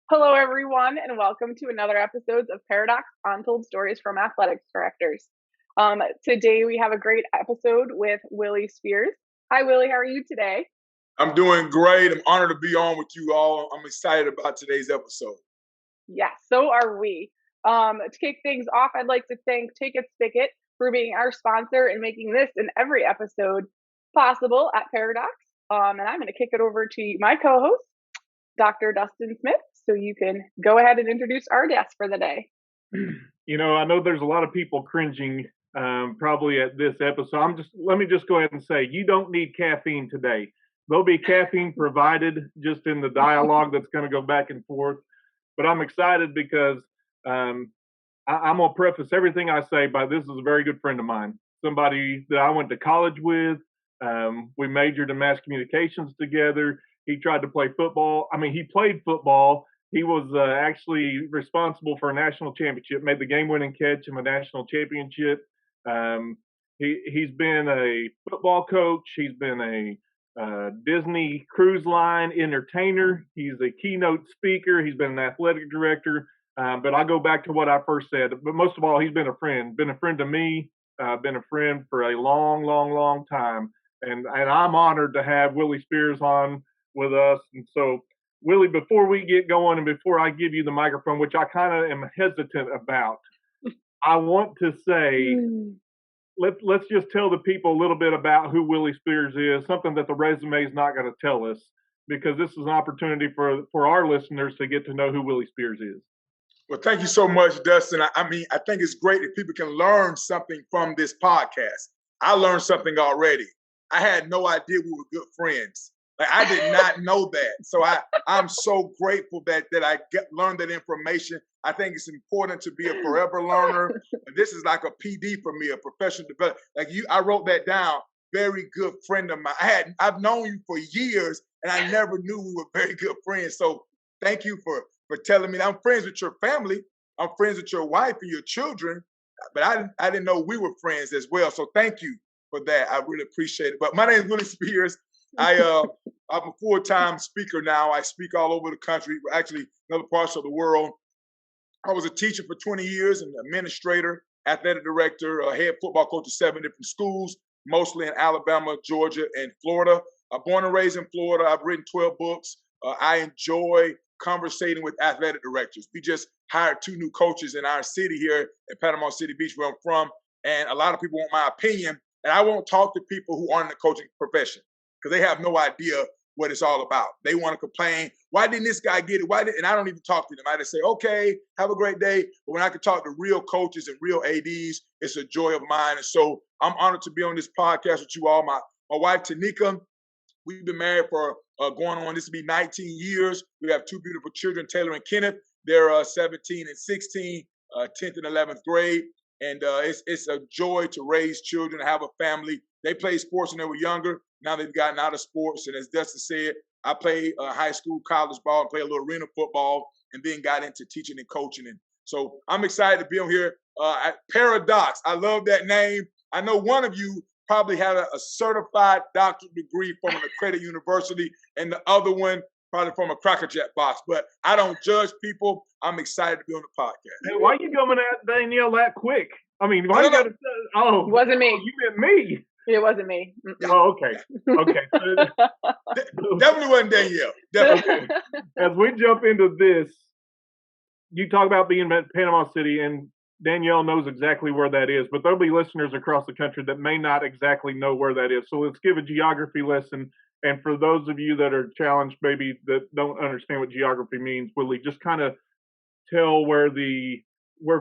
Hello, everyone, and welcome to another episode of Paradox Untold Stories from Athletics Directors. Today, we have a great episode with Willie Spears. Hi, Willie. How are you today? I'm doing great. I'm honored to be on with you all. I'm excited about today's episode. Yes, so are we. To kick things off, I'd like to thank Take It Spigot for being our sponsor and making this and every episode possible at Paradox. And I'm going to kick it over to my co-host, Dr. Dustin Smith, so you can go ahead and introduce our guest for the day. I know there's a lot of people cringing probably at this episode. Let me just go ahead and say, you don't need caffeine today. There'll be caffeine provided just in the dialogue that's going to go back and forth. But I'm excited because I'm going to preface everything I say by this is a very good friend of mine, somebody that I went to college with. We majored in mass communications together. He tried to play football. He played football. He was actually responsible for a national championship, made the game-winning catch in a national championship. He's been a football coach. He's been a Disney Cruise Line entertainer. He's a keynote speaker. He's been an athletic director. But I go back to what I first said. But most of all, he's been a friend to me, been a friend for a long, long, long time. And I'm honored to have Willie Spears on with us. And so, Willie, before we get going and before I give you the microphone, which I kind of am hesitant about, I want to say, let's just tell the people a little bit about who Willie Spears is, something that the resume is not going to tell us, because this is an opportunity for our listeners to get to know who Willie Spears is. Well, thank you so much, Dustin. I think it's great that people can learn something from this podcast. I learned something already. I had no idea we were good friends. Like, I did not know that. So I'm so grateful that I learned that information. I think it's important to be a forever learner. This is like a PD for me, a professional development. Like I wrote that down. Very good friend of mine. I've known you for years, and I never knew we were very good friends. So thank you for telling me. I'm friends with your family. I'm friends with your wife and your children, but I didn't know we were friends as well. So thank you for that. I really appreciate it. But my name is Willie Spears. I'm a full-time speaker now. I speak all over the country, actually in other parts of the world. I was a teacher for 20 years, an administrator, athletic director, a head football coach at 7 different schools, mostly in Alabama, Georgia, and Florida. I'm born and raised in Florida. I've written 12 books. I enjoy conversating with athletic directors. We just hired 2 new coaches in our city here at Panama City Beach, where I'm from, and a lot of people want my opinion, and I won't talk to people who aren't in the coaching profession, because they have no idea what it's all about. They want to complain, why didn't this guy get it? And I don't even talk to them. I just say, okay, have a great day. But when I can talk to real coaches and real ADs, it's a joy of mine. And so I'm honored to be on this podcast with you all. My wife, Tanika, we've been married for going on, this will be 19 years. We have 2 beautiful children, Taylor and Kenneth. They're 17 and 16, 10th and 11th grade. And it's a joy to raise children, have a family. They played sports when they were younger. Now they've gotten out of sports. And as Dustin said, I played high school, college ball, and played a little arena football, and then got into teaching and coaching. And so I'm excited to be on here at Paradox. I love that name. I know one of you probably had a certified doctorate degree from an accredited university, and the other one probably from a Cracker Jack box. But I don't judge people. I'm excited to be on the podcast. Hey, why are you coming at Danielle that quick? Why you got to say, it wasn't me. You meant me. It wasn't me. Oh, okay. Okay. Definitely wasn't Danielle. Definitely. As we jump into this, you talk about being at Panama City, and Danielle knows exactly where that is, but there'll be listeners across the country that may not exactly know where that is. So let's give a geography lesson. And for those of you that are challenged, maybe that don't understand what geography means, Willie, just kind of tell where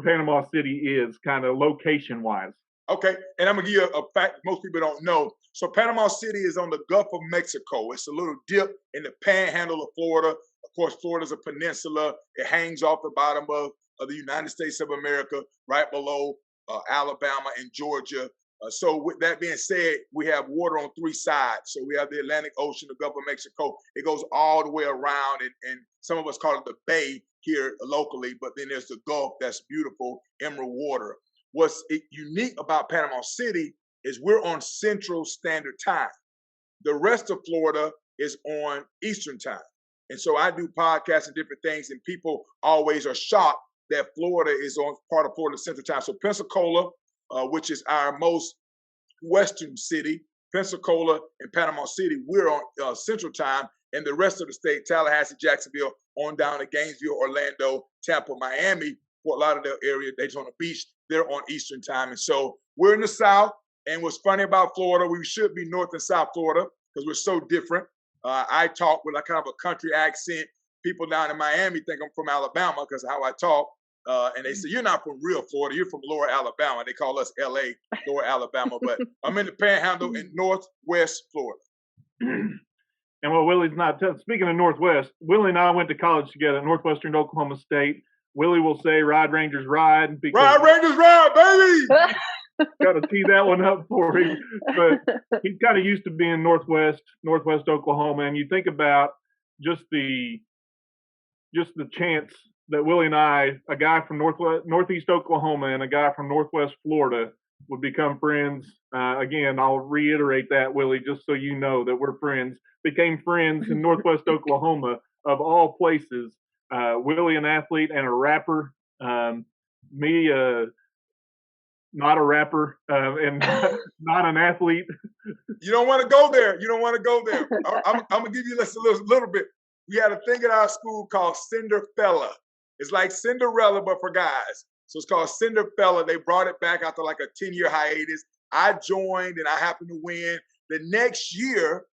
Panama City is, kind of location-wise. Okay, and I'm gonna give you a fact most people don't know. So Panama City is on the Gulf of Mexico. It's a little dip in the panhandle of Florida. Of course, Florida's a peninsula. It hangs off the bottom of the United States of America, right below Alabama and Georgia. So with that being said, we have water on 3 sides. So we have the Atlantic Ocean, the Gulf of Mexico. It goes all the way around, and some of us call it the Bay here locally, but then there's the Gulf, that's beautiful, emerald water. What's unique about Panama City is we're on Central Standard Time. The rest of Florida is on Eastern Time. And so I do podcasts and different things, and people always are shocked that Florida is on part of Florida Central Time. So Pensacola, which is our most western city, Pensacola and Panama City, we're on Central Time, and the rest of the state, Tallahassee, Jacksonville, on down to Gainesville, Orlando, Tampa, Miami, Fort Lauderdale area, Daytona Beach, they're on Eastern Time. And so we're in the South, and what's funny about Florida, we should be North and South Florida because we're so different. I talk with a kind of a country accent. People down in Miami think I'm from Alabama because of how I talk. And they say, you're not from real Florida, you're from Lower Alabama. They call us LA, Lower Alabama. But I'm in the Panhandle in Northwest Florida. And well, Willie's not, speaking of Northwest, Willie and I went to college together at Northwestern Oklahoma State. Willie will say, ride Rangers ride. Ride Rangers ride, baby! Got to tee that one up for him. But he's kind of used to being Northwest Oklahoma. And you think about just the chance that Willie and I, a guy from Northeast Oklahoma and a guy from Northwest Florida, would become friends. Again, I'll reiterate that, Willie, just so you know that we're friends. Became friends in Northwest Oklahoma, of all places. Willie, an athlete and a rapper. Me, not a rapper and not an athlete. You don't want to go there. You don't want to go there. I'm going to give you this a little bit. We had a thing at our school called Cinderfella. It's like Cinderella, but for guys. So it's called Cinderfella. They brought it back after like a 10-year hiatus. I joined and I happened to win. The next year,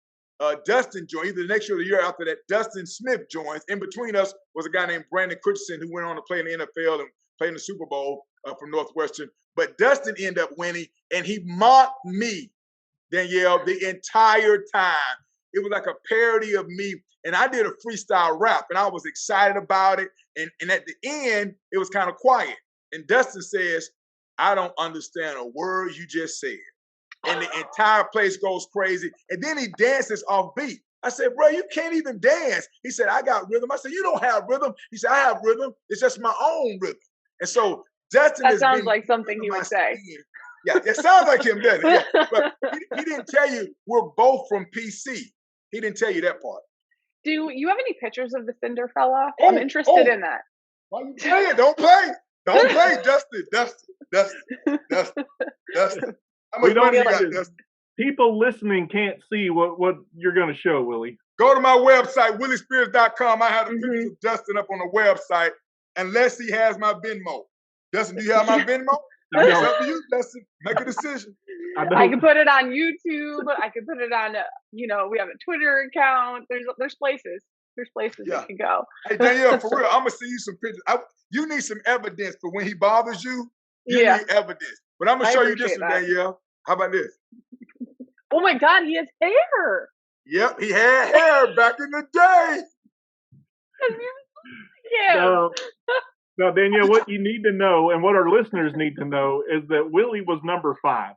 Dustin joined. Either the next year or the year after that, Dustin Smith joins. In between us was a guy named Brandon Christensen who went on to play in the NFL and play in the Super Bowl from Northwestern. But Dustin ended up winning, and he mocked me, Danielle, the entire time. It was like a parody of me. And I did a freestyle rap, and I was excited about it. And at the end, it was kind of quiet. And Dustin says, I don't understand a word you just said. And the entire place goes crazy. And then he dances off beat. I said, bro, you can't even dance. He said, I got rhythm. I said, you don't have rhythm. He said, I have rhythm. It's just my own rhythm. And so Dustin that sounds like something he would say. Yeah, it sounds like him, doesn't it? Yeah. But he didn't tell you we're both from PC. He didn't tell you that part. Do you have any pictures of the Cinderfella? I'm interested in that. Why you playing? Don't play. Don't play, Dustin. How much money you got, Dustin? People listening can't see what you're going to show, Willie. Go to my website, williespears.com. I have the pictures of Dustin up on the website, unless he has my Venmo. Dustin, do you have my Venmo? It's up to you, Dustin. Make a decision. I can put it on YouTube. I can put it on, we have a Twitter account. There's places. There's places you can go. Hey, Danielle, for real, I'm going to send you some pictures. You need some evidence for when he bothers you. You need evidence. But I'm going to show you this one, Danielle. How about this? Oh, my God, he has hair. Yep, he had hair back in the day. Yeah. Now, Danielle, what you need to know and what our listeners need to know is that Willie was number 5.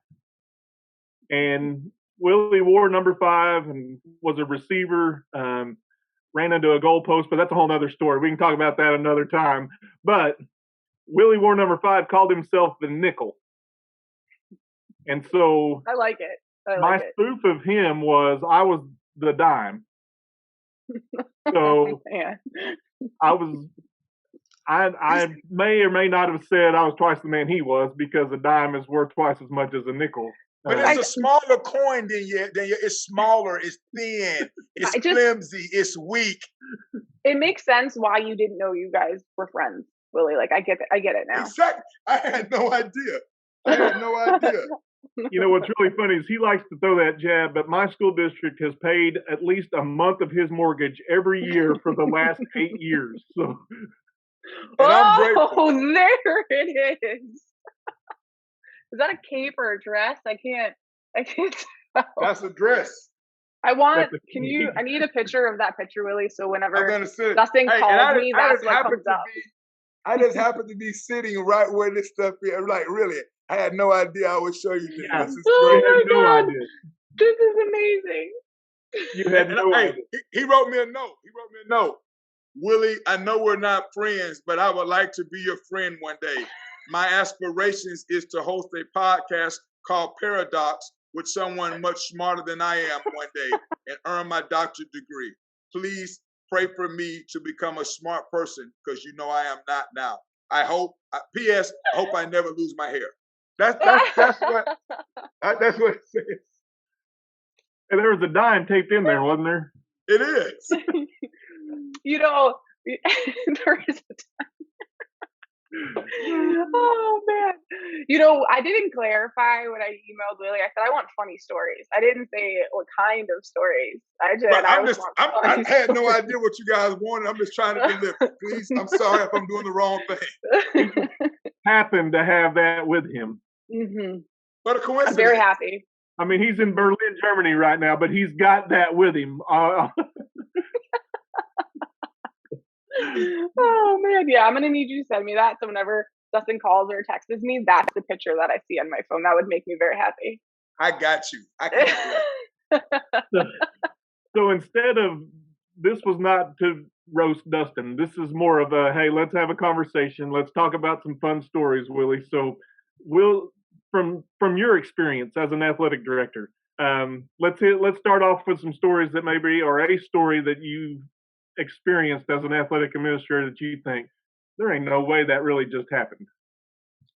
And Willie wore number 5 and was a receiver, ran into a goalpost, but that's a whole other story. We can talk about that another time. But Willie wore number 5, called himself the nickel. And so I like it. My spoof of him was I was the dime. So I may or may not have said I was twice the man he was because a dime is worth twice as much as a nickel. But it's a smaller coin than you. It's smaller, it's thin, it's flimsy, it's weak. It makes sense why you didn't know you guys were friends, Willie. Like I get it now. Exactly. I had no idea. You know what's really funny is he likes to throw that jab, but my school district has paid at least a month of his mortgage every year for the last 8 years. So, I'm grateful. Oh, there it is. Is that a cape or a dress? I can't tell. That's a dress. I need a picture of that picture, Willie, so whenever Dustin calls me, that's what comes up. I just happened to be sitting right where this stuff is. Like, really, I had no idea I would show you this. Yeah. This is great. Oh my God. This is amazing. You had no idea. He wrote me a note. Willie, I know we're not friends, but I would like to be your friend one day. My aspirations is to host a podcast called Paradox with someone much smarter than I am one day and earn my doctorate degree. Please pray for me to become a smart person because you know I am not now. I hope. P.S. I hope I never lose my hair. That's what it says. And there was a dime taped in there, wasn't there? It is. You know, there is a oh man. You know, I didn't clarify when I emailed Willie. I said I want funny stories. I didn't say what kind of stories. I just Right, I was want I funny had no stories. idea what you guys wanted. I'm just trying to deliver. Please, I'm sorry if I'm doing the wrong thing. Happened to have that with him. Mm-hmm. What a coincidence. I'm very happy. I mean, he's in Berlin, Germany right now, but he's got that with him. Oh man, yeah, I'm gonna need you to send me that. So whenever Dustin calls or texts me, that's the picture that I see on my phone. That would make me very happy. I got you. I can So instead of, this was not to roast Dustin. This is more of a, hey, let's have a conversation. Let's talk about some fun stories, Willie. So from your experience as an athletic director, let's start off with some stories that maybe, or a story that you experienced as an athletic administrator that you think there ain't no way that really just happened.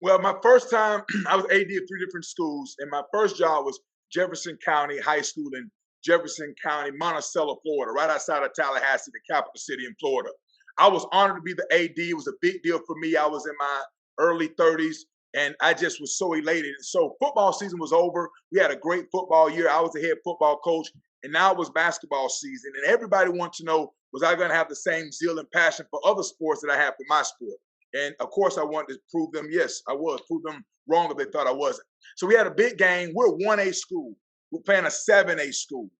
Well, my first time, I was AD at 3 different schools, and my first job was Jefferson County High School in Jefferson County, Monticello, Florida, right outside of Tallahassee, the capital city in Florida. I was honored to be the AD. It was a big deal for me. I was in my early 30s, and I just was so elated. And so football season was over. We had a great football year. I was the head football coach, and now it was basketball season. And everybody wanted to know, was I going to have the same zeal and passion for other sports that I have for my sport? And of course, I wanted to prove them, yes, I was. Prove them wrong if they thought I wasn't. So we had a big game. We're a 1A school. We're playing a 7A school.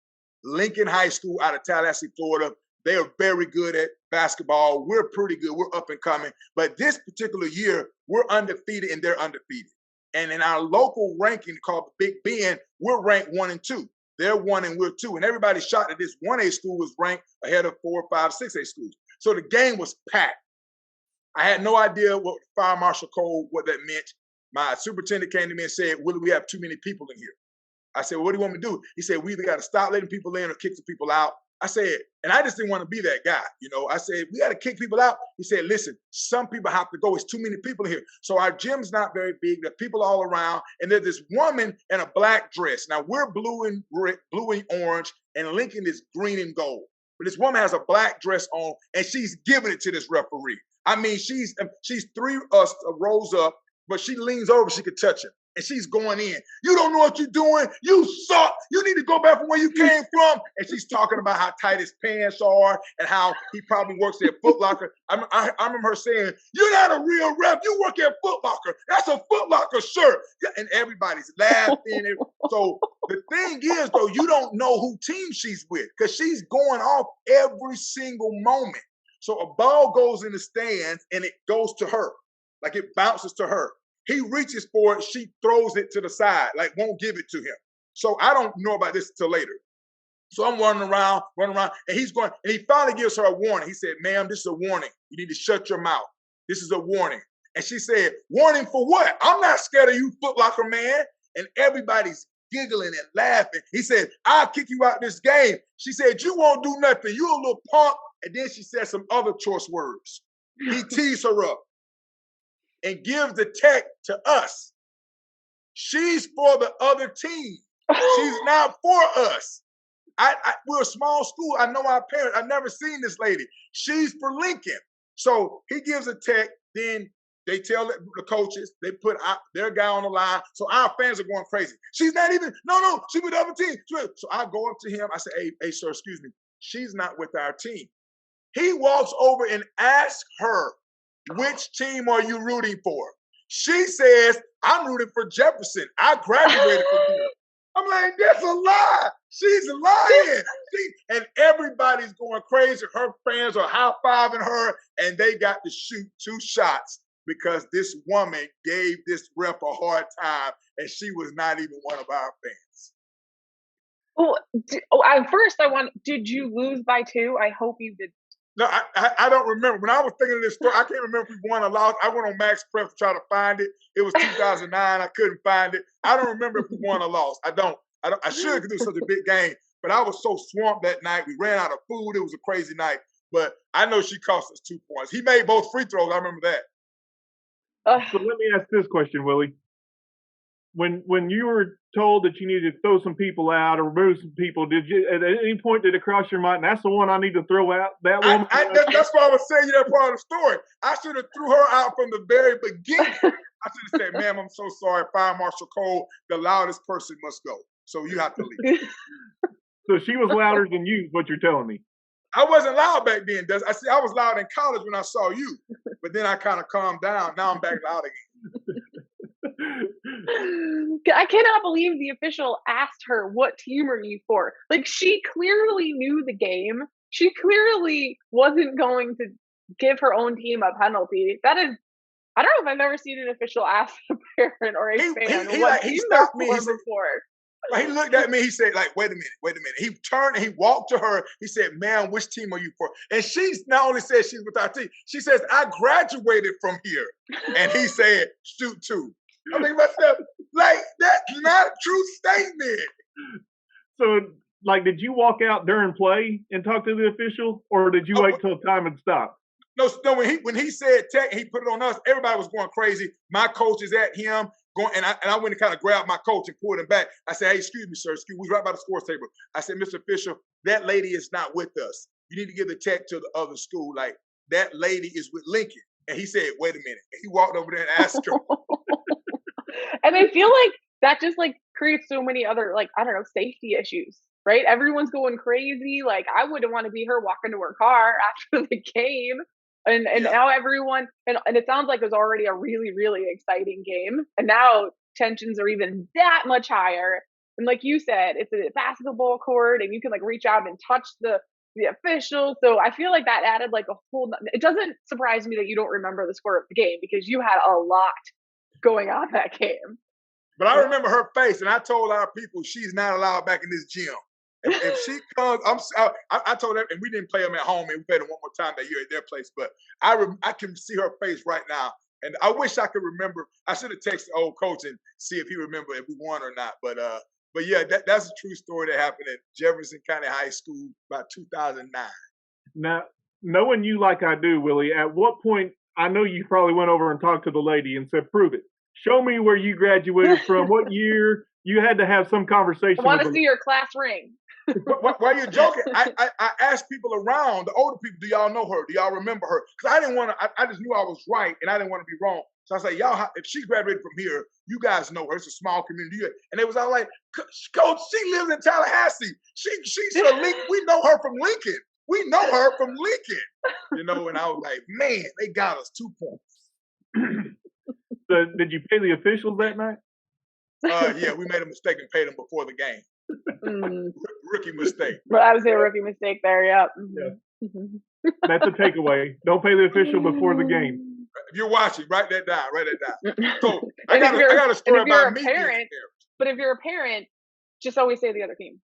Lincoln High School out of Tallahassee, Florida. They are very good at basketball. We're pretty good. We're up and coming. But this particular year, we're undefeated and they're undefeated. And in our local ranking called the Big Bend, we're ranked 1 and 2. They're 1 and we're 2. And everybody's shocked that this 1A school was ranked ahead of 4, 5, 6A schools. So the game was packed. I had no idea what fire marshal code, what that meant. My superintendent came to me and said, Willie, we have too many people in here. I said, well, what do you want me to do? He said, we either got to stop letting people in or kick some people out. I said, and I just didn't want to be that guy. You know, I said, we got to kick people out. He said, listen, some people have to go. It's too many people here. So our gym's not very big. There are people all around. And there's this woman in a black dress. Now we're blue and orange, and Lincoln is green and gold. But this woman has a black dress on, and she's giving it to this referee. I mean, she's 3 rows up, but she leans over, she could touch him. And she's going in. You don't know what you're doing. You suck. You need to go back from where you came from. And she's talking about how tight his pants are and how he probably works at Foot Locker. I remember her saying, you're not a real ref. You work at Foot Locker. That's a Foot Locker shirt. And everybody's laughing. So the thing is, though, you don't know who team she's with because she's going off every single moment. So a ball goes in the stands and it goes to her. Like it bounces to her. He reaches for it, she throws it to the side, like won't give it to him. So I don't know about this until later. So I'm running around, and he's going, and he finally gives her a warning. He said, ma'am, this is a warning. You need to shut your mouth. This is a warning. And she said, warning for what? I'm not scared of you, Foot Locker man. And everybody's giggling and laughing. He said, I'll kick you out this game. She said, you won't do nothing. You a little punk. And then she said some other choice words. He teased her up and gives the tech to us. She's for the other team. She's not for us. We're a small school. I know our parents. I've never seen this lady. She's for Lincoln. So he gives a tech. Then they tell the coaches. They put their guy on the line. So our fans are going crazy. She's not even, no, she's with the other team. So I go up to him. I say, hey, sir, excuse me. She's not with our team. He walks over and asks her, which team are you rooting for? She says, I'm rooting for Jefferson. I graduated from here. I'm like, that's a lie. She's lying. And everybody's going crazy. Her fans are high-fiving her, and they got to shoot 2 shots because this woman gave this ref a hard time, and she was not even one of our fans. Well, first did you lose by 2? I hope you did. No, I don't remember. When I was thinking of this story, I can't remember if we won or lost. I went on Max Prep to try to find it. It was 2009. I couldn't find it. I don't remember if we won or lost. I should because it was such a big game. But I was so swamped that night. We ran out of food. It was a crazy night. but I know she cost us 2 points. He made both free throws. I remember that. So let me ask this question, Willie. When you were told that you needed to throw some people out or remove some people, did you at any point did it cross your mind? That's the one I need to throw out. That woman. That's why I was saying you that part of the story. I should have threw her out from the very beginning. I should have said, "Ma'am, I'm so sorry. Fire Marshal Cole, the loudest person must go. So you have to leave." So she was louder than you, is what you're telling me. I wasn't loud back then. I was loud in college when I saw you, but then I kind of calmed down. Now I'm back loud again. I cannot believe the official asked her, "What team are you for?" Like, she clearly knew the game. She clearly wasn't going to give her own team a penalty. That is, I don't know if I've ever seen an official ask a parent or a fan what team they're for before. He looked at me. He said, "Like, wait a minute." He turned and he walked to her. He said, "Ma'am, which team are you for?" And she not only said she's with our team, she says, "I graduated from here." And he said, "Shoot two." I mean, myself, like, that's not a true statement. So, like, did you walk out during play and talk to the official, or did you wait till time had stopped? No. When he said tech, he put it on us. Everybody was going crazy. My coach is at him. And I went and kind of grabbed my coach and pulled him back. I said, "Hey, excuse me, sir. We was right by the scores table." I said, "Mr. Official, that lady is not with us. You need to give the tech to the other school. Like, that lady is with Lincoln." And he said, "Wait a minute." And he walked over there and asked her. And I feel like that just like creates so many other, like, I don't know, safety issues, right? Everyone's going crazy. Like, I wouldn't want to be her walking to her car after the game. And now everyone, and it sounds like it was already a really, really exciting game. And now tensions are even that much higher. And like you said, it's a basketball court and you can like reach out and touch the official. So I feel like that added like a whole, it doesn't surprise me that you don't remember the score of the game because you had a lot going on that game. But I remember her face, and I told our people she's not allowed back in this gym. If she comes, I told her, and we didn't play them at home, and we played them one more time that year at their place. But I can see her face right now, and I wish I could remember. I should have texted old coach and see if he remember if we won or not. But yeah, that's a true story that happened at Jefferson County High School about 2009. Now, knowing you like I do, Willie, at what point? I know you probably went over and talked to the lady and said, "Prove it. Show me where you graduated from. What year?" You had to have some conversation. I want to see your class ring. While you're joking, I asked people around, the older people, "Do y'all know her? Do y'all remember her?" Because I didn't want to. I just knew I was right, and I didn't want to be wrong. So I said, "Y'all, if she graduated from here, you guys know her. It's a small community." And they was all like, "Coach, she lives in Tallahassee. She's a Lincoln. We know her from Lincoln. We know her from Lincoln." You know, and I was like, "Man, they got us 2 points." So did you pay the officials that night? Yeah, we made a mistake and paid them before the game. Rookie mistake. But I would say a rookie mistake there. Yeah. That's a takeaway. Don't pay the official before the game. If you're watching, write that down. So I got a story about me. But if you're a parent, just always say the other team.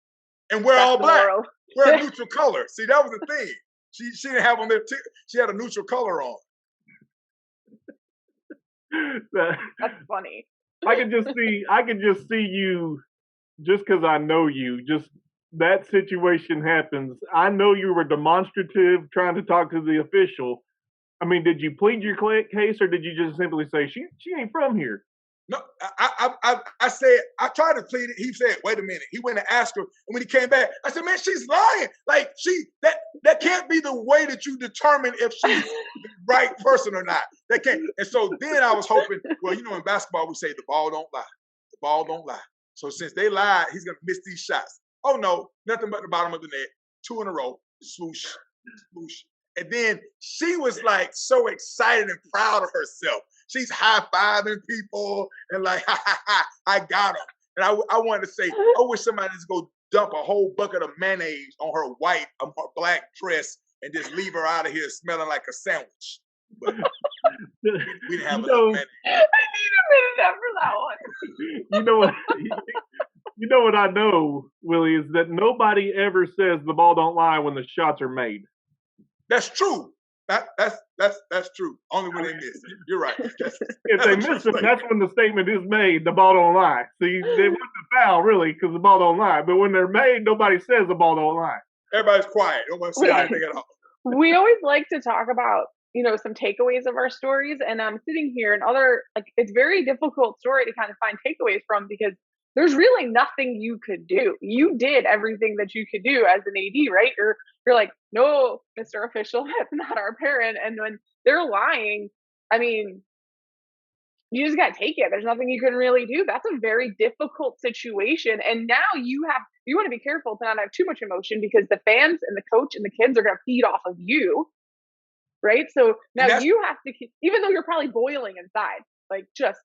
And we're all black. We're a neutral color. See, that was the thing. She didn't have on there. She had a neutral color on. That's funny. I could just see you, just because I know you, just that situation happens. I know you were demonstrative trying to talk to the official. I mean, did you plead your case or did you just simply say, she ain't from here? No, I said, I tried to plead it. He said, "Wait a minute." He went and asked her. And when he came back, I said, "Man, she's lying. Like, that can't be the way that you determine if she's the right person or not. That can't." And so then I was hoping, well, you know, in basketball, we say the ball don't lie. The ball don't lie. So since they lied, he's going to miss these shots. Oh, no, nothing but the bottom of the net. 2 in a row. Swoosh, swoosh. And then she was like so excited and proud of herself. She's high-fiving people and like, "Ha, ha, ha, I got him." And I wanted to say, I wish somebody just go dump a whole bucket of mayonnaise on her her black dress and just leave her out of here smelling like a sandwich. But we didn't have enough mayonnaise. I need a minute after that one. You know what? You know what I know, Willie, is that nobody ever says the ball don't lie when the shots are made. That's true. That's true. Only when they miss it. You're right. If they miss it, that's when the statement is made, the ball don't lie. See, they wouldn't foul, really, because the ball don't lie. But when they're made, nobody says the ball don't lie. Everybody's quiet. Nobody says anything at all. we always like to talk about, some takeaways of our stories. And I'm sitting here and it's very difficult story to kind of find takeaways from because there's really nothing you could do. You did everything that you could do as an AD, right? You're like, no, Mr. Official, that's not our parent. And when they're lying, I mean, you just got to take it. There's nothing you can really do. That's a very difficult situation. And now you want to be careful to not have too much emotion because the fans and the coach and the kids are going to feed off of you. Right. So now you have to keep, even though you're probably boiling inside, like just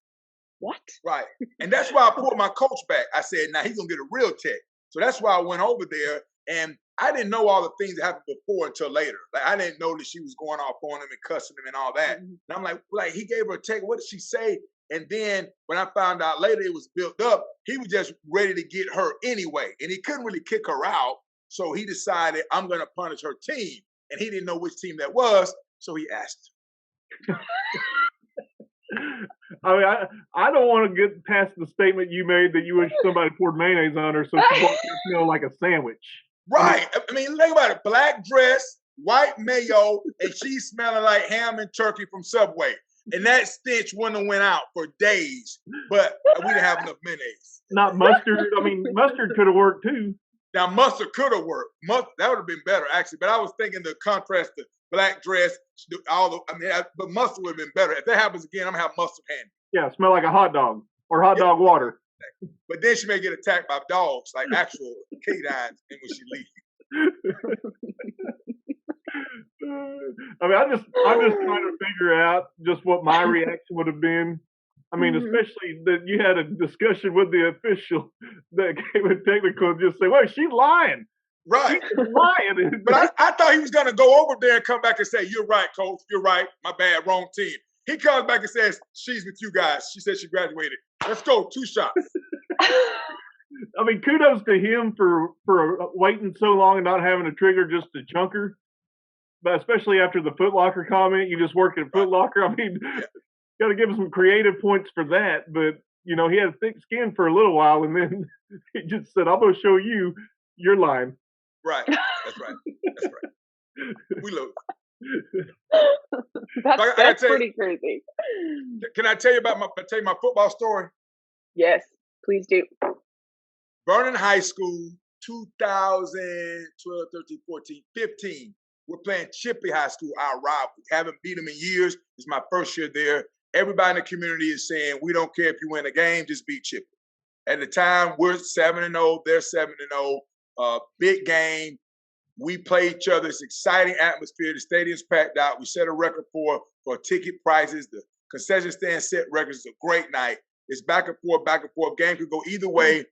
what? Right. And that's why I pulled my coach back. I said, now he's going to get a real check. So that's why I went over there. And I didn't know all the things that happened before until later. Like I didn't know that she was going off on him and cussing him and all that. And I'm like he gave her a check. What did she say? And then when I found out later it was built up, he was just ready to get her anyway. And he couldn't really kick her out. So he decided I'm going to punish her team. And he didn't know which team that was. So he asked her. I mean, I don't want to get past the statement you made that you wish somebody poured mayonnaise on her so she won't smell like a sandwich. Right. I mean, think about it. Black dress, white mayo, and she's smelling like ham and turkey from Subway. And that stench wouldn't have went out for days, but we didn't have enough mayonnaise. Not mustard. I mean, mustard could have worked too. Now, mustard could have worked. That would have been better, actually. But I was thinking the contrast to black dress, but mustard would have been better. If that happens again, I'm going to have mustard handy. Yeah, smell like a hot dog or hot dog water. But then she may get attacked by dogs, like actual canines, when she leaves. I mean, I'm just trying to figure out just what my reaction would have been. I mean, especially that you had a discussion with the official that gave a technical and just say, "Well, she's lying." Right. She's lying. But I thought he was going to go over there and come back and say, "You're right, coach. You're right. My bad. Wrong team." He comes back and says, "She's with you guys. She said she graduated. Let's go. 2 shots." I mean, kudos to him for waiting so long and not having a trigger just to chunk her. But especially after the Foot Locker comment, you just work at Foot Locker. I mean, got to give him some creative points for that. But, he had thick skin for a little while, and then he just said, "I'm going to show you you're lying." Right. That's right. That's right. We lose. That's pretty crazy. Can I tell you about my football story? Yes, please do. Vernon High School, 2012, 13, 14, 15. We're playing Chipley High School, our rival. Haven't beat them in years. It's my first year there. Everybody in the community is saying, we don't care if you win a game, just beat Chipley. At the time, we're 7-0, they're 7-0. Big game. We play each other. It's exciting atmosphere. The stadium's packed out. We set a record for ticket prices. The concession stand set records. It's a great night. It's back and forth, back and forth. Game could go either way.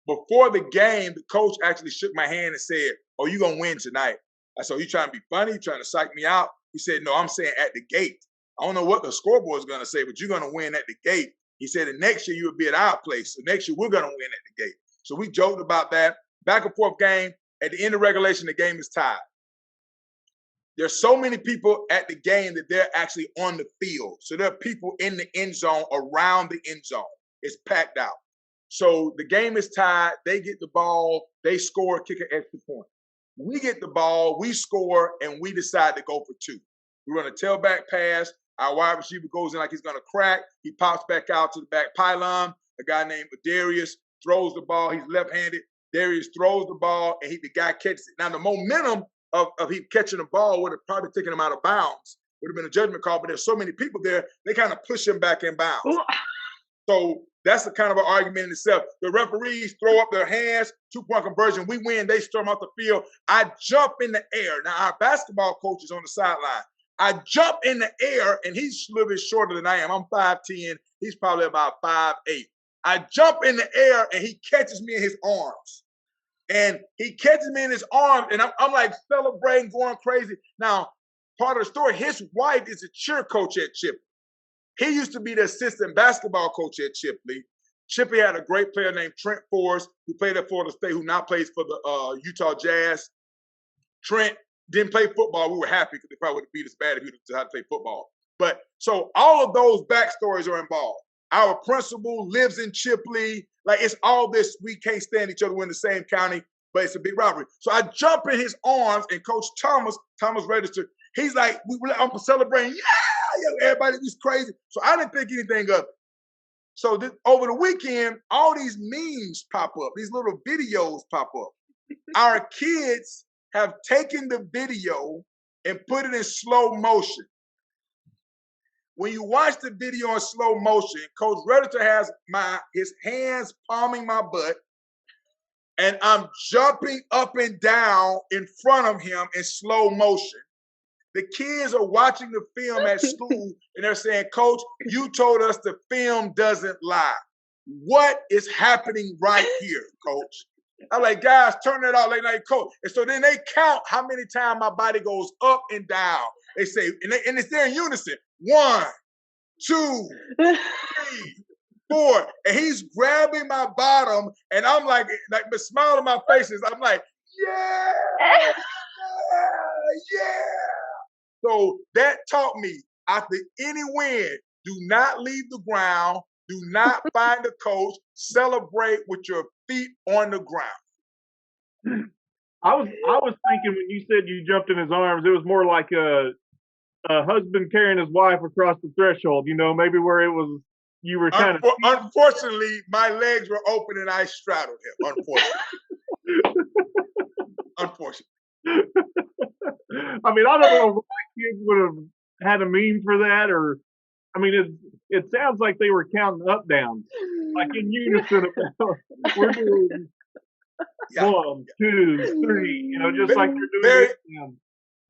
Before the game, the coach actually shook my hand and said, "Oh, you're going to win tonight." I said, "Are you trying to be funny? You trying to psych me out?" He said, "No, I'm saying at the gate. I don't know what the scoreboard is going to say, but you're going to win at the gate." He said, "And next year you will be at our place. So next year we're going to win at the gate." So we joked about that. Back and forth game. At the end of regulation, the game is tied. There's so many people at the game that they're actually on the field. So there are people in the end zone, around the end zone. It's packed out. So the game is tied. They get the ball. They score, kick an extra point. We get the ball. We score, and we decide to go for 2. We run a tailback pass. Our wide receiver goes in like he's going to crack. He pops back out to the back pylon. A guy named Darius throws the ball. He's left-handed. Darius throws the ball, and the guy catches it. Now, the momentum of he catching the ball would have probably taken him out of bounds. Would have been a judgment call, but there's so many people there, they kind of push him back in bounds. So that's the kind of an argument in itself. The referees throw up their hands, 2-point conversion. We win. They storm off the field. I jump in the air. Now, our basketball coach is on the sideline. I jump in the air, and he's a little bit shorter than I am. I'm 5'10". He's probably about 5'8". I jump in the air, and he catches me in his arms. And he catches me in his arms, and I'm like celebrating, going crazy. Now, part of the story, his wife is a cheer coach at Chipley. He used to be the assistant basketball coach at Chipley. Chipley had a great player named Trent Forrest, who played at Florida State, who now plays for the Utah Jazz. Trent didn't play football. We were happy because they probably would have beat us bad if he would have had to play football. But so all of those backstories are involved. Our principal lives in Chipley. Like, it's all this, we can't stand each other. We're in the same county. but it's a big rivalry. So I jump in his arms, and Coach Thomas Register, he's like, I'm celebrating, yeah, everybody was crazy. So I didn't think anything of it. So over the weekend, all these memes pop up, these little videos pop up. Our kids have taken the video and put it in slow motion. When you watch the video in slow motion, Coach Register has his hands palming my butt, and I'm jumping up and down in front of him in slow motion. The kids are watching the film at school, and they're saying, Coach, you told us the film doesn't lie. What is happening right here, Coach? I'm like, guys, turn that off. Like, Coach. And so then they count how many times my body goes up and down. They say, and it's there in unison. 1, 2, 3, 4. And he's grabbing my bottom, and I'm like the smile on my face is, I'm like, yeah, yeah. So that taught me, after any win, do not leave the ground. Do not find a coach. Celebrate with your feet on the ground. I was thinking when you said you jumped in his arms, it was more like a husband carrying his wife across the threshold. Maybe where it was you were kind of. Unfortunately, my legs were open and I straddled him. Unfortunately. I mean, I don't know if my kids would have had a meme for that, or I mean, it sounds like they were counting up downs, like in unison. We're doing 1, 2, 3, just like they're doing.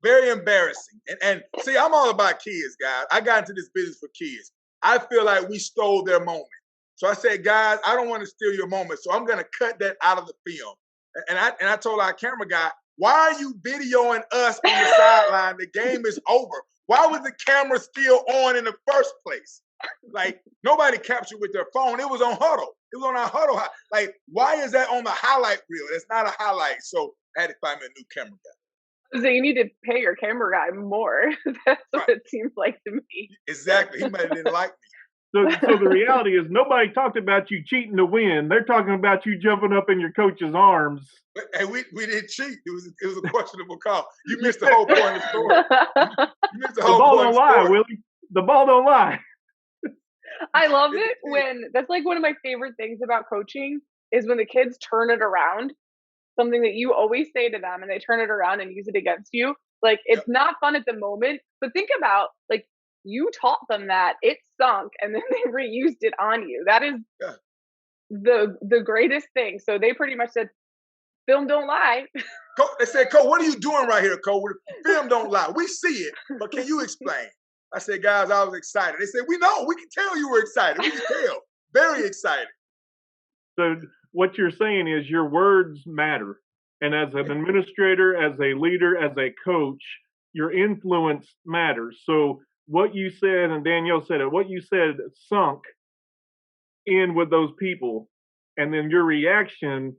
Very embarrassing. And see, I'm all about kids, guys. I got into this business for kids. I feel like we stole their moment. So I said, guys, I don't want to steal your moment, so I'm going to cut that out of the film. And I told our camera guy, why are you videoing us on the sideline? The game is over. Why was the camera still on in the first place? Like, nobody captured with their phone. It was on Huddle. It was on our Huddle. Like, why is that on the highlight reel? It's not a highlight. So I had to find me a new camera guy. So you need to pay your camera guy more. That's what it seems like to me. Exactly. He might have didn't like me. So the reality is nobody talked about you cheating to win. They're talking about you jumping up in your coach's arms. Hey, we didn't cheat. It was a questionable call. You missed the whole point of the story. You missed the whole ball point don't of the lie, story. Willie. The ball don't lie. I love it when that's like one of my favorite things about coaching is when the kids turn it around. Something that you always say to them and they turn it around and use it against you. Like, it's not fun at the moment, but think about, like, you taught them that, it sunk, and then they reused it on you. That is the greatest thing. So they pretty much said, film don't lie. They said, Cole, what are you doing right here, Cole? Film don't lie. We see it, but can you explain? I said, guys, I was excited. They said, we know. We can tell you were excited. We can tell. Very excited. So what you're saying is your words matter. And as an administrator, as a leader, as a coach, your influence matters. So what you said, and Danielle said it, what you said sunk in with those people. And then your reaction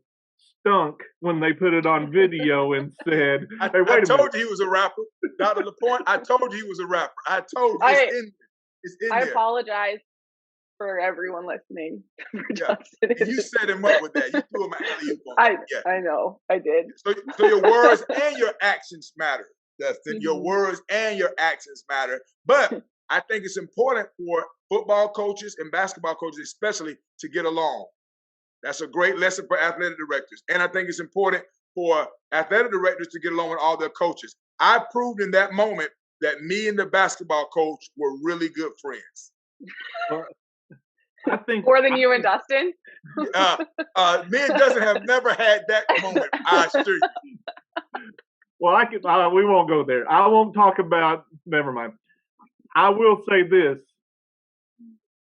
stunk when they put it on video and said, hey, wait a minute. I told you he was a rapper. Dr. LaPointe, I told you he was a rapper. I told you. It's in I there. apologize for everyone listening. You set him up with that. You threw him out. I know. I did. So your words and your actions matter, Dustin. Mm-hmm. Your words and your actions matter. But I think it's important for football coaches and basketball coaches especially to get along. That's a great lesson for athletic directors. And I think it's important for athletic directors to get along with all their coaches. I proved in that moment that me and the basketball coach were really good friends. I think more than you and Dustin. Me and Dustin have never had that moment. I assure you. Well, we won't go there. I won't talk about. Never mind. I will say this: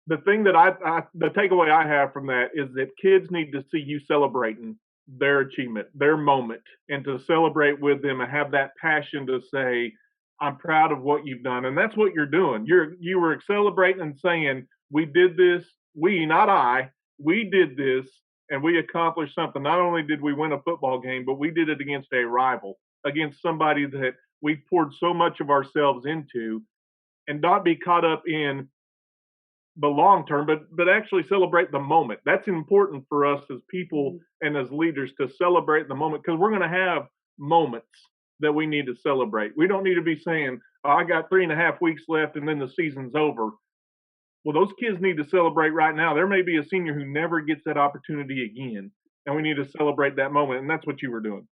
the thing that the takeaway I have from that is that kids need to see you celebrating their achievement, their moment, and to celebrate with them and have that passion to say, "I'm proud of what you've done," and that's what you're doing. You were celebrating and saying, "We did this. We, not I, we did this, and we accomplished something. Not only did we win a football game, but we did it against a rival, against somebody that we poured so much of ourselves into, and not be caught up in the long term, but actually celebrate the moment. That's important for us as people and as leaders to celebrate the moment, because we're going to have moments that we need to celebrate. We don't need to be saying, oh, I got 3.5 weeks left and then the season's over. Well, those kids need to celebrate right now. There may be a senior who never gets that opportunity again, and we need to celebrate that moment, and that's what you were doing.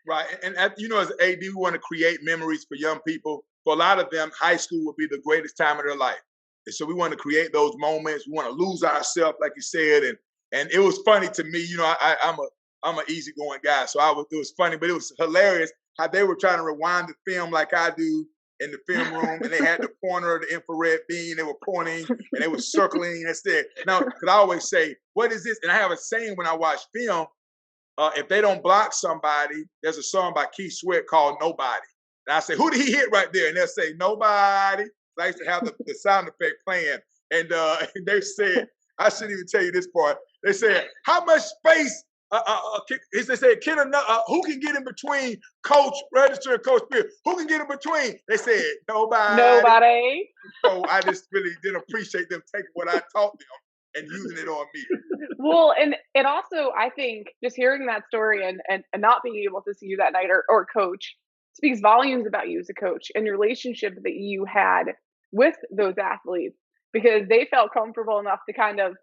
Right, and you know, as AD, we want to create memories for young people. For a lot of them, high school will be the greatest time of their life. And so we want to create those moments. We want to lose ourselves, like you said. And it was funny to me. You know, I'm an easygoing guy, so it was funny, but it was hilarious how they were trying to rewind the film like I do in the film room, and they had the pointer of the infrared beam. They were pointing and they were circling and said, now, because I always say, what is this? And I have a saying when I watch film, if they don't block somebody, there's a song by Keith Sweat called Nobody. And I say, who did he hit right there? And they'll say, nobody. I used to have the sound effect playing. And they said, I shouldn't even tell you this part. They said, how much space, they said, who can get in between Coach Register and Coach Spears? Who can get in between? They said, nobody. Nobody. So I just really didn't appreciate them taking what I taught them and using it on me. Well, and it also, I think, just hearing that story and not being able to see you that night or coach speaks volumes about you as a coach and your relationship that you had with those athletes, because they felt comfortable enough to kind of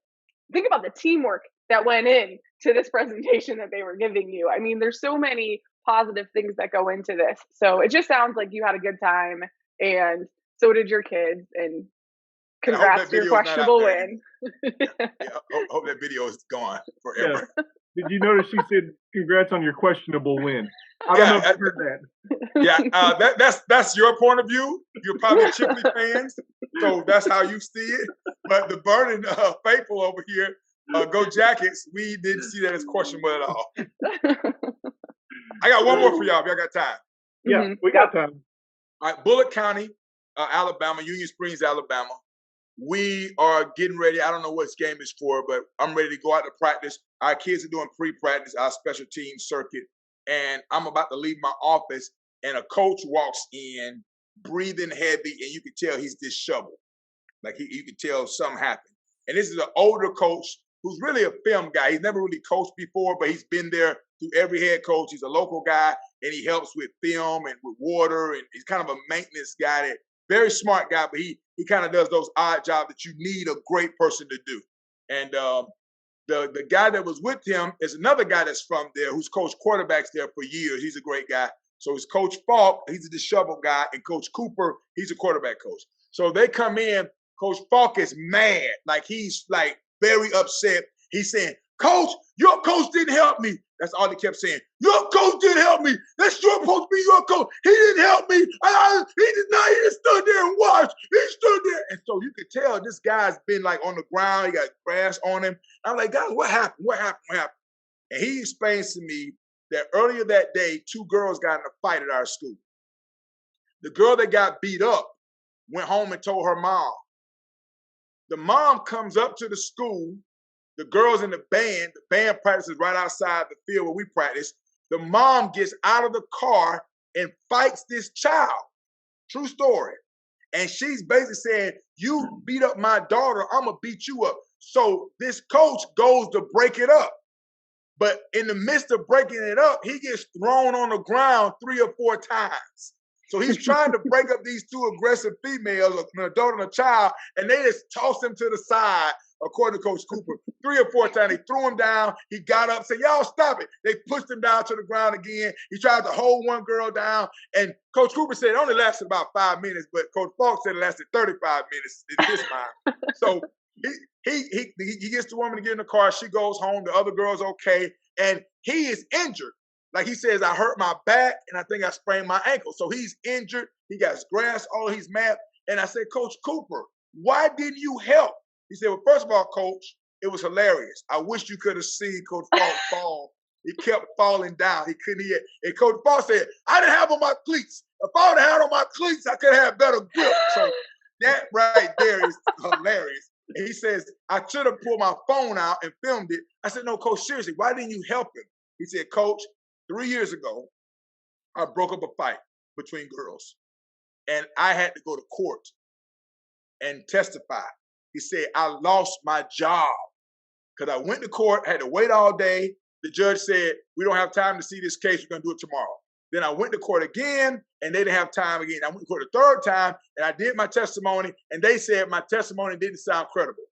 think about the teamwork that went in to this presentation that they were giving you. I mean, there's so many positive things that go into this. So it just sounds like you had a good time, and so did your kids. And congrats to your questionable win. Hope that video is gone forever. Yeah. Did you notice she said, congrats on your questionable win? I don't know if you heard that. Yeah, that's your point of view. You're probably Chipley fans, so that's how you see it. But the burning faithful over here, go Jackets, we didn't see that as questionable at all. I got one more for y'all if y'all got time. Yeah, we got time. All right, Bullitt County, Alabama, Union Springs, Alabama. We are getting ready. I don't know what this game is for, but I'm ready to go out to practice. Our kids are doing pre-practice, our special team circuit, and I'm about to leave my office, and a coach walks in, breathing heavy, and you can tell he's disheveled. Like you can tell something happened. And this is an older coach who's really a film guy. He's never really coached before, but he's been there through every head coach. He's a local guy, and he helps with film and with water, and he's kind of a maintenance guy. Very smart guy, but he kind of does those odd jobs that you need a great person to do. And the guy that was with him is another guy that's from there who's coached quarterbacks there for years. He's a great guy. So it's Coach Falk, he's a disheveled guy, and Coach Cooper, he's a quarterback coach. So they come in, Coach Falk is mad. Like he's like very upset. He's saying, Coach, your coach didn't help me. That's all he kept saying. Your coach didn't help me. That's supposed to be your coach. He didn't help me. He did not. He just stood there and watched. He stood there. And so you could tell this guy's been like on the ground. He got grass on him. I'm like, guys, what happened? What happened? What happened? And he explains to me that earlier that day, 2 girls got in a fight at our school. The girl that got beat up went home and told her mom. The mom comes up to the school. The girls in the band practices right outside the field where we practice. The mom gets out of the car and fights this child. True story. And she's basically saying, you beat up my daughter, I'm going to beat you up. So this coach goes to break it up. But in the midst of breaking it up, he gets thrown on the ground 3 or 4 times. So he's trying to break up these 2 aggressive females, an adult and a child, and they just toss him to the side. According to Coach Cooper, 3 or 4 times, they threw him down. He got up, said, y'all stop it. They pushed him down to the ground again. He tried to hold one girl down. And Coach Cooper said it only lasted about 5 minutes, but Coach Falk said it lasted 35 minutes in his mind. So he gets the woman to get in the car. She goes home. The other girl's okay. And he is injured. Like he says, I hurt my back, and I think I sprained my ankle. So he's injured. He got grass. Oh, he's mad. And I said, Coach Cooper, why didn't you help? He said, well, first of all, Coach, it was hilarious. I wish you could have seen Coach Falk fall. He kept falling down. He couldn't hear. And Coach Falk said, I didn't have on my cleats. If I would have had on my cleats, I could have better grip. So that right there is hilarious. And he says, I should have pulled my phone out and filmed it. I said, no, Coach, seriously, why didn't you help him? He said, Coach, 3 years ago, I broke up a fight between girls. And I had to go to court and testify. He said, I lost my job because I went to court, had to wait all day. The judge said, we don't have time to see this case. We're going to do it tomorrow. Then I went to court again, and they didn't have time again. I went to court a third time, and I did my testimony, and they said my testimony didn't sound credible.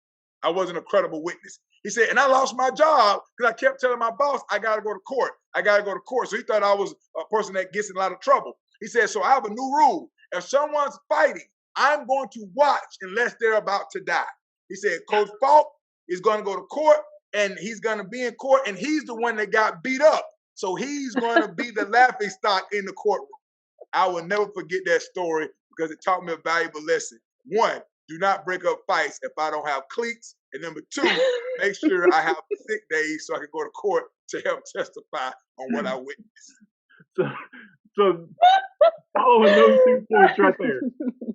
I wasn't a credible witness. He said, and I lost my job because I kept telling my boss, I got to go to court. I got to go to court. So he thought I was a person that gets in a lot of trouble. He said, so I have a new rule. If someone's fighting, I'm going to watch unless they're about to die. He said, Coach Falk is going to go to court, and he's going to be in court, and he's the one that got beat up. So he's going to be the laughing stock in the courtroom. I will never forget that story because it taught me a valuable lesson. One, do not break up fights if I don't have cleats. And number two, make sure I have sick days so I can go to court to help testify on what I witnessed. So following those 2 points right there.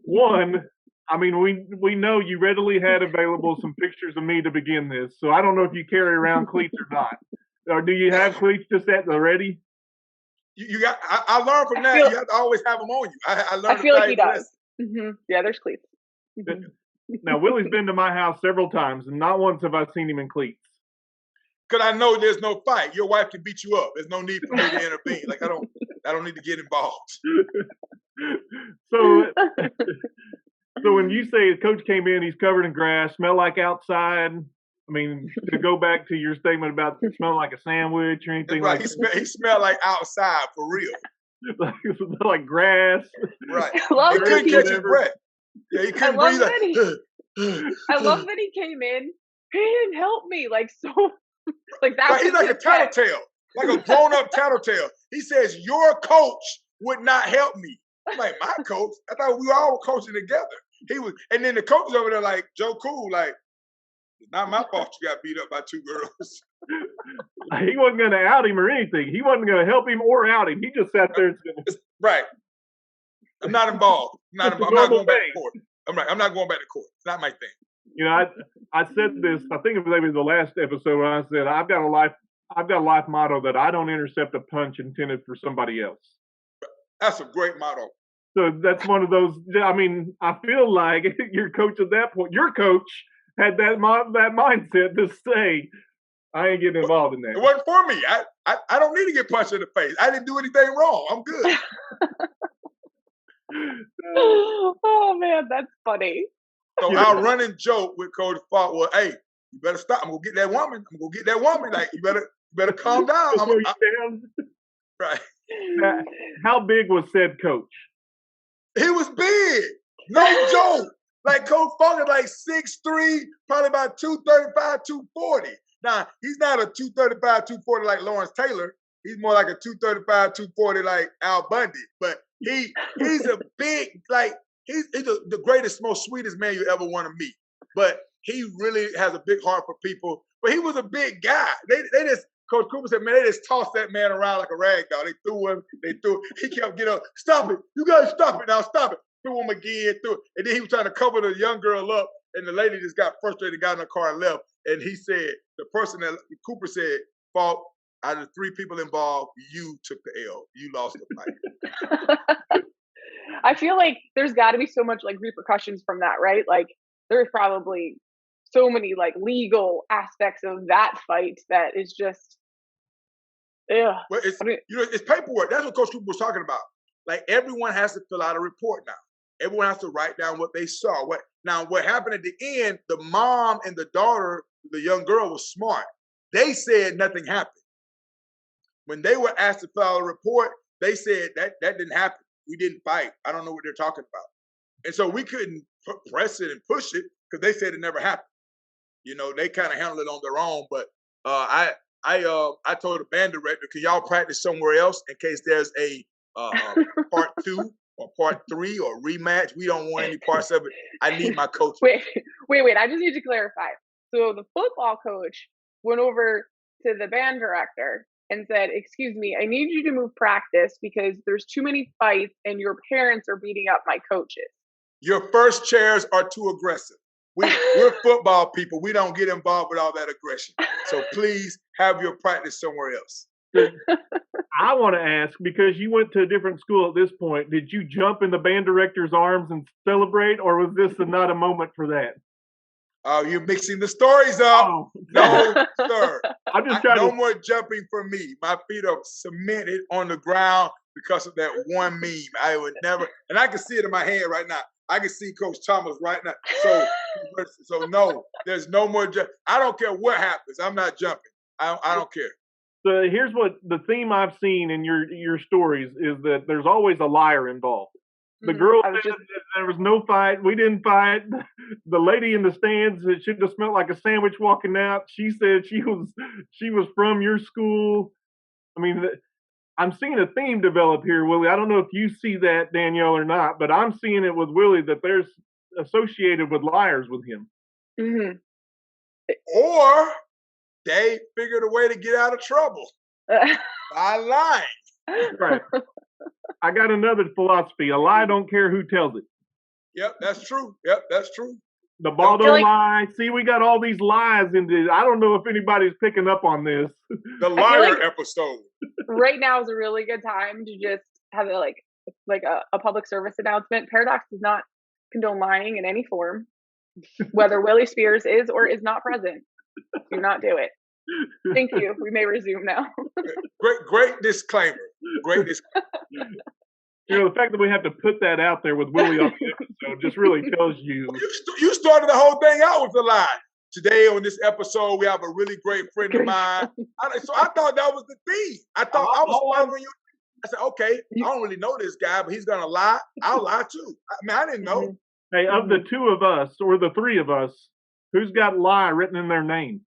One, I mean, we know you readily had available some pictures of me to begin this, so I don't know if you carry around cleats or not. Or do you have cleats just at the ready? You got. I learned from that. You have to always have them on you. I learned. I feel like he does. Mm-hmm. Yeah, there's cleats. Mm-hmm. Now Willie's been to my house several times, and not once have I seen him in cleats. Because I know there's no fight. Your wife can beat you up. There's no need for me to intervene. Like I don't need to get involved. So when you say a coach came in, he's covered in grass, smell like outside. I mean, to go back to your statement about smelling like a sandwich or anything right. like that. He smelled like outside for real. like grass. Right. I love he couldn't catch his breath. Yeah, he couldn't breathe. I love that he came in. He didn't help me. Like so. Like that. Right, he's like a tattletale, like a grown-up tattletale. He says, "Your coach would not help me." I'm like, my coach? I thought we were all coaching together. He was, and then the coach over there like Joe Cool, like, it's not my fault you got beat up by 2 girls. He wasn't going to out him or anything. He wasn't going to help him or out him. He just sat there and said, right. I'm not involved. I'm not going back to court. I'm not going back to court. It's not my thing. You know, I said this, I think it was maybe the last episode when I said I've got a life motto that I don't intercept a punch intended for somebody else. That's a great motto. So that's one of those. I mean, I feel like your coach at that point, your coach had that mindset to say, I ain't getting involved in that. It wasn't for me. I don't need to get punched in the face. I didn't do anything wrong. I'm good. Oh man, that's funny. So our running joke with Coach Falk was, "Hey, you better stop. I'm gonna get that woman. Like you better calm down." Right. How big was said coach? He was big. No joke. Like Coach Falk is like 6'3", probably about 235, 240. Now, he's not a 235, 240 like Lawrence Taylor. He's more like a 235, 240 like Al Bundy. But he's a big, like, he's the greatest, most sweetest man you ever want to meet. But he really has a big heart for people. But he was a big guy. They just, Coach Cooper said, man, they just tossed that man around like a rag doll. They threw him. He kept getting up. Stop it. You guys stop it now. Stop it. Threw him again. And then he was trying to cover the young girl up. And the lady just got frustrated, got in the car and left. And he said, the person that Cooper said, Falk, out of the 3 people involved, you took the L. You lost the fight. I feel like there's got to be so much like repercussions from that, right? Like there's probably so many like legal aspects of that fight that is just, yeah. Well, it's paperwork. That's what Coach Cooper was talking about. Like everyone has to fill out a report now. Everyone has to write down what they saw. What happened at the end, the mom and the daughter, the young girl was smart. They said nothing happened. When they were asked to file a report, they said that didn't happen. We didn't fight. I don't know what they're talking about. And so we couldn't press it and push it because they said it never happened. You know, they kind of handled it on their own. But I told the band director, can y'all practice somewhere else in case there's a part 2 or part 3 or rematch? We don't want any parts of it. I need my coach. Wait. I just need to clarify. So the football coach went over to the band director and said, excuse me, I need you to move practice because there's too many fights and your parents are beating up my coaches. Your first chairs are too aggressive. We're football people. We don't get involved with all that aggression. So please have your practice somewhere else. I want to ask, because you went to a different school at this point, did you jump in the band director's arms and celebrate, or was this not a moment for that? Oh, you're mixing the stories up. Oh. No, sir. I'm just trying no to. more jumping for me. My feet are cemented on the ground because of that one meme. I would never, and I can see it in my head right now. I can see Coach Thomas right now. So no, there's no more jump. I don't care what happens. I'm not jumping. I don't care. So here's what the theme I've seen in your stories is that there's always a liar involved. The girl said there was no fight. We didn't fight. The lady in the stands, it should have smelled like a sandwich walking out. She said she was from your school. I mean, I'm seeing a theme develop here, Willie. I don't know if you see that, Danielle, or not, but I'm seeing it with Willie that there's associated with liars with him. Mm-hmm. Or they figured a way to get out of trouble by lying. Right. I got another philosophy. A lie don't care who tells it. Yep, that's true. Yep, that's true. The ball don't lie. See, we got all these lies in this. I don't know if anybody's picking up on this. The liar episode. Right now is a really good time to just have a public service announcement. Paradox does not condone lying in any form, whether Willie Spears is or is not present. Do not do it. Thank you. We may resume now. Great disclaimer. Great disclaimer. You know, the fact that we have to put that out there with Willie on the episode just really tells you. You started the whole thing out with the lie. Today on this episode, we have a really great friend of mine. So I thought that was the theme. I thought I was following you. I said, okay, I don't really know this guy, but he's going to lie. I'll lie too. I mean, I didn't know. Hey, of the two of us, or the three of us, who's got lie written in their name?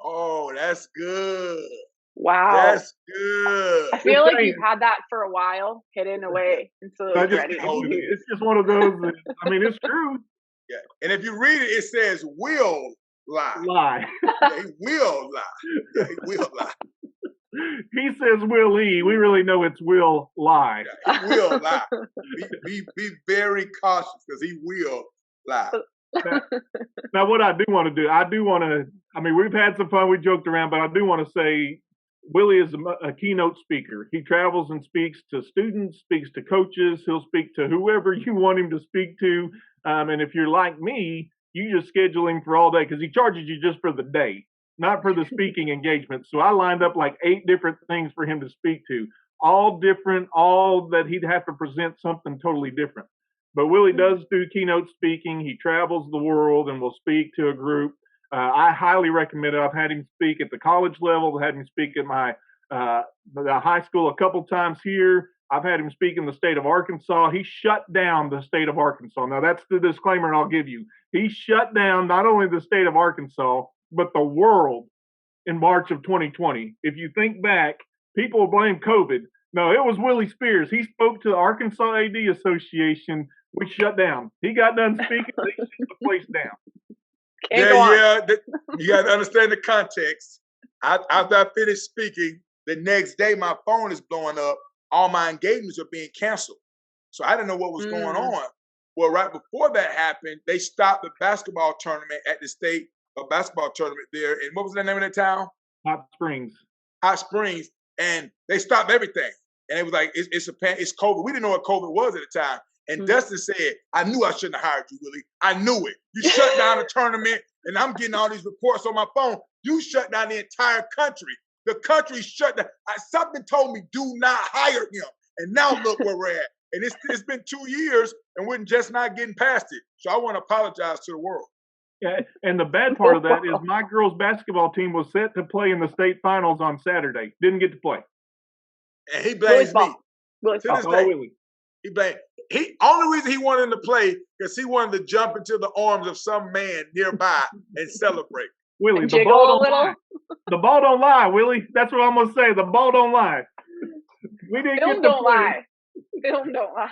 Oh, that's good. Wow. That's good. I feel like you've had that for a while, hidden away until it's ready to use. It's just one of those that, I mean, it's true. Yeah. And if you read it, it says will lie. Lie. Yeah, he will lie. Yeah, he will lie. He says will he. We really know it's will lie. Yeah, he will lie. Be very cautious because he will lie. Now, what I do want to do, I mean, we've had some fun, we joked around, but I do want to say Willie is a keynote speaker. He travels and speaks to students, speaks to coaches. He'll speak to whoever you want him to speak to. And if you're like me, you just schedule him for all day because he charges you just for the day, not for the speaking engagement. So I lined up like 8 different things for him to speak to, all different, all that he'd have to present something totally different. But Willie does do keynote speaking. He travels the world and will speak to a group. I highly recommend it. I've had him speak at the college level. I've had him speak at my the high school a couple times here. I've had him speak in the state of Arkansas. He shut down the state of Arkansas. Now, that's the disclaimer I'll give you. He shut down not only the state of Arkansas, but the world in March of 2020. If you think back, people will blame COVID. No, it was Willie Spears. He spoke to the Arkansas AD Association. We shut down. He got done speaking. They shut the place down. You got to understand the context. After I finished speaking, the next day my phone is blowing up. All my engagements are being canceled. So I didn't know what was going on. Well, right before that happened, they stopped the basketball tournament at the state basketball tournament there. And what was the name of that town? Hot Springs. Hot Springs. And they stopped everything. And it was like, it's COVID. We didn't know what COVID was at the time. And Dustin said, I knew I shouldn't have hired you, Willie. I knew it. You shut down the tournament, and I'm getting all these reports on my phone. You shut down the entire country. The country shut down. Something told me, do not hire him. And now look where we're at. And it's been 2 years, and we're just not getting past it. So I want to apologize to the world. Yeah, and the bad part of that is my girls' basketball team was set to play in the state finals on Saturday. Didn't get to play. And he blames me. To this day, Willie. He blamed. Only reason he wanted him to play because he wanted to jump into the arms of some man nearby and celebrate. Willie, the ball don't lie. The ball don't lie, Willie. That's what I'm gonna say. The ball don't lie. We didn't Film get to don't play. lie. Film don't lie.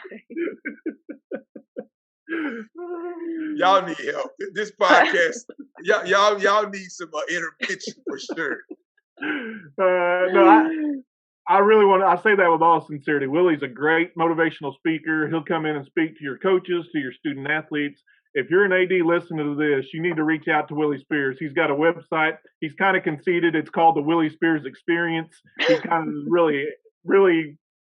Y'all need help. This podcast, y'all need some intervention for sure. No, I really want to, I say that with all sincerity. Willie's a great motivational speaker. He'll come in and speak to your coaches, to your student athletes. If you're an AD listening to this, you need to reach out to Willie Spears. He's got a website. He's kind of conceited. It's called the Willie Spears Experience. He's kind of really,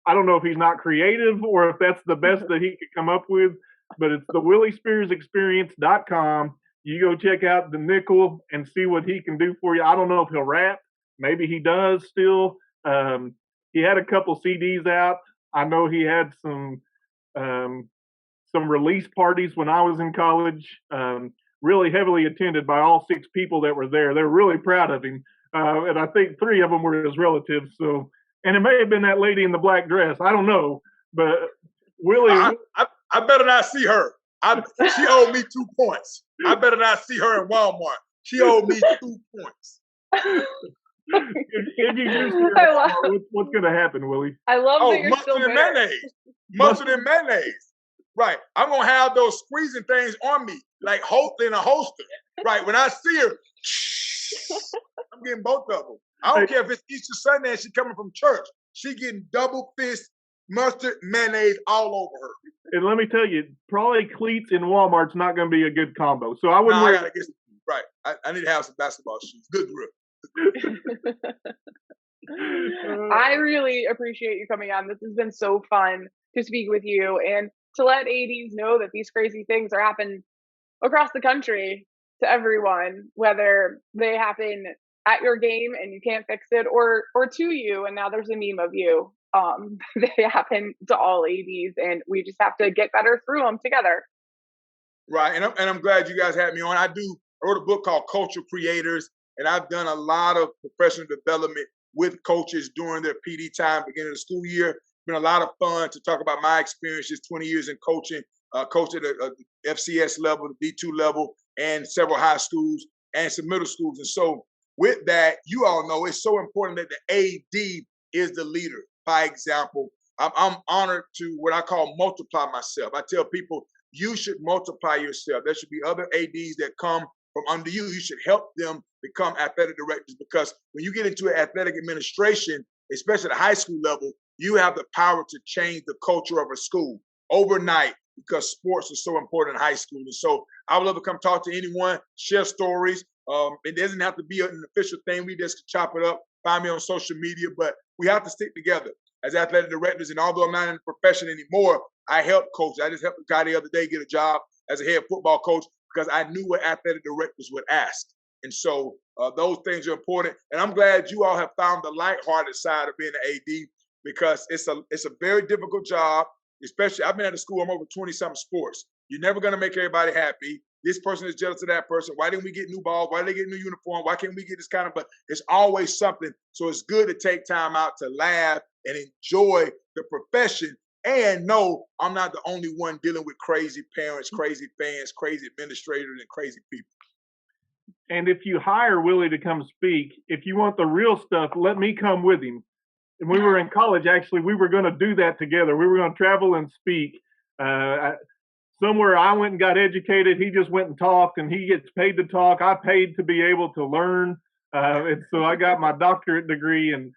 I don't know if he's not creative or if that's the best that he could come up with, but it's the WillieSpearsExperience.com. You go check out the Nickel and see what he can do for you. I don't know if he'll rap. Maybe he does still. He had a couple CDs out. I know he had um, some release parties when I was in college. Really heavily attended by all 6 people that were there. They're really proud of him, and I think 3 of them were his relatives. So, and it may have been that lady in the black dress. I don't know, but Willie. I better not see her. She owed me 2 points. I better not see her in Walmart. She owed me 2 points. If you do see her, what's going to happen, Willie? I love that you're still mustard and mayonnaise. Mustard and mayonnaise. Right. I'm going to have those squeezing things on me, like in a holster. Right. When I see her, I'm getting both of them. I don't care if it's Easter Sunday and she's coming from church. She getting double fist mustard, mayonnaise all over her. And let me tell you, probably cleats in Walmart's not going to be a good combo. So I wouldn't. No, I gotta get some, right. I need to have some basketball shoes. Good grip. I really appreciate you coming on. This has been so fun to speak with you and to let ADs know that these crazy things are happening across the country to everyone, whether they happen at your game and you can't fix it, or to you and now there's a meme of you. They happen to all ADs, and we just have to get better through them together. Right, and I'm glad you guys had me on. I wrote a book called Cultural Creators, and I've done a lot of professional development with coaches during their PD time, beginning of the school year. It's been a lot of fun to talk about my experiences, 20 years in coaching, coached at the FCS level, the D2 level, and several high schools and some middle schools. And so with that, you all know it's so important that the AD is the leader. By example, I'm honored to what I call multiply myself. I tell people, you should multiply yourself. There should be other ADs that come from under you. You should help them become athletic directors, because when you get into athletic administration, especially at the high school level, you have the power to change the culture of a school overnight, because sports are so important in high school. And so I would love to come talk to anyone, share stories. It doesn't have to be an official thing. We just chop it up, find me on social media, but we have to stick together as athletic directors. And although I'm not in the profession anymore, I help coaches. I just helped a guy the other day get a job as a head football coach because I knew what athletic directors would ask. And so those things are important. And I'm glad you all have found the lighthearted side of being an AD, because it's a very difficult job. Especially, I've been at a school, I'm over 20-something sports. You're never going to make everybody happy. This person is jealous of that person. Why didn't we get new balls? Why did they get new uniform? Why can't we get this kind of, but it's always something. So it's good to take time out to laugh and enjoy the profession and know I'm not the only one dealing with crazy parents, crazy fans, crazy administrators, and crazy people. And if you hire Willie to come speak, if you want the real stuff, let me come with him. And we were in college, actually, we were going to do that together. We were going to travel and speak. Somewhere I went and got educated. He just went and talked, and he gets paid to talk. I paid to be able to learn. And so I got my doctorate degree, and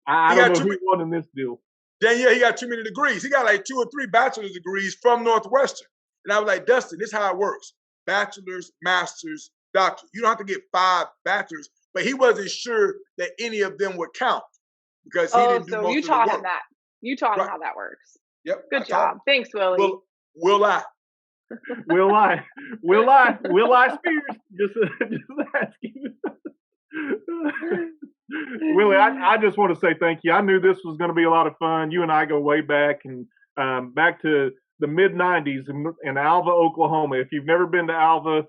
I don't know who won in this deal. Danielle, he got too many degrees. He got like 2 or 3 bachelor's degrees from Northwestern. And I was like, Dustin, this is how it works. Bachelor's, master's, doctor. You don't have to get 5 bachelor's, but he wasn't sure that any of them would count because he didn't do most of the work. So you taught him that. You taught him how that works. Yep. Good job. Thanks, Willie. Will I? Willie Spears. Just asking. Willie, I just want to say thank you. I knew this was going to be a lot of fun. You and I go way back, and back to the mid-'90s in Alva, Oklahoma. If you've never been to Alva,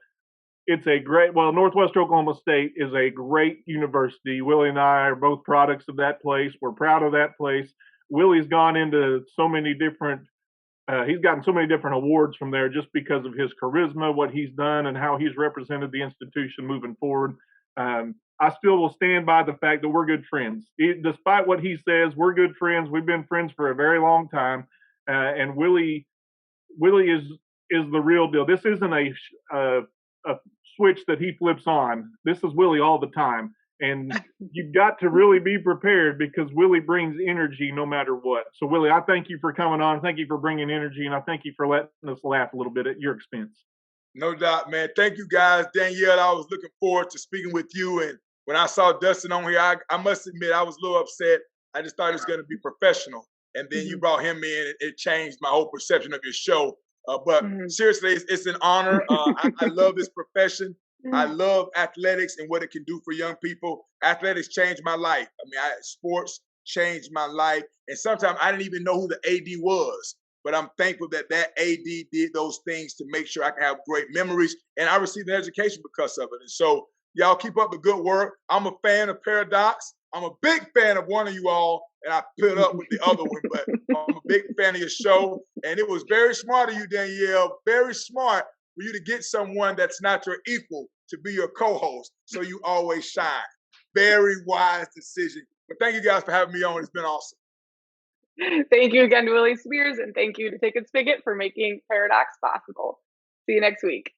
it's a great, Northwestern Oklahoma State is a great university. Willie and I are both products of that place. We're proud of that place. Willie's gone into so many different, he's gotten so many different awards from there just because of his charisma, what he's done, and how he's represented the institution moving forward. I still will stand by the fact that we're good friends. Despite what he says, we're good friends. We've been friends for a very long time. And Willie is the real deal. This isn't a switch that he flips on. This is Willie all the time. And you've got to really be prepared because Willie brings energy no matter what. So Willie, I thank you for coming on. Thank you for bringing energy. And I thank you for letting us laugh a little bit at your expense. No doubt, man. Thank you guys. Danielle, I was looking forward to speaking with you. And when I saw Dustin on here, I must admit, I was a little upset. I just thought it was going to be professional. And then you brought him in. It changed my whole perception of your show. But seriously, it's an honor. I love this profession. I love athletics and what it can do for young people. Athletics changed my life. I mean, sports changed my life. And sometimes I didn't even know who the AD was. But I'm thankful that AD did those things to make sure I can have great memories. And I received an education because of it. And so y'all keep up the good work. I'm a fan of Paradox. I'm a big fan of one of you all. And I put up with the other one. But I'm a big fan of your show. And it was very smart of you, Danielle. Very smart for you to get someone that's not your equal to be your co-host. So you always shine. Very wise decision. But thank you guys for having me on. It's been awesome. Thank you again to Willie Spears, and thank you to Ticket Spigot for making Paradox possible. See you next week.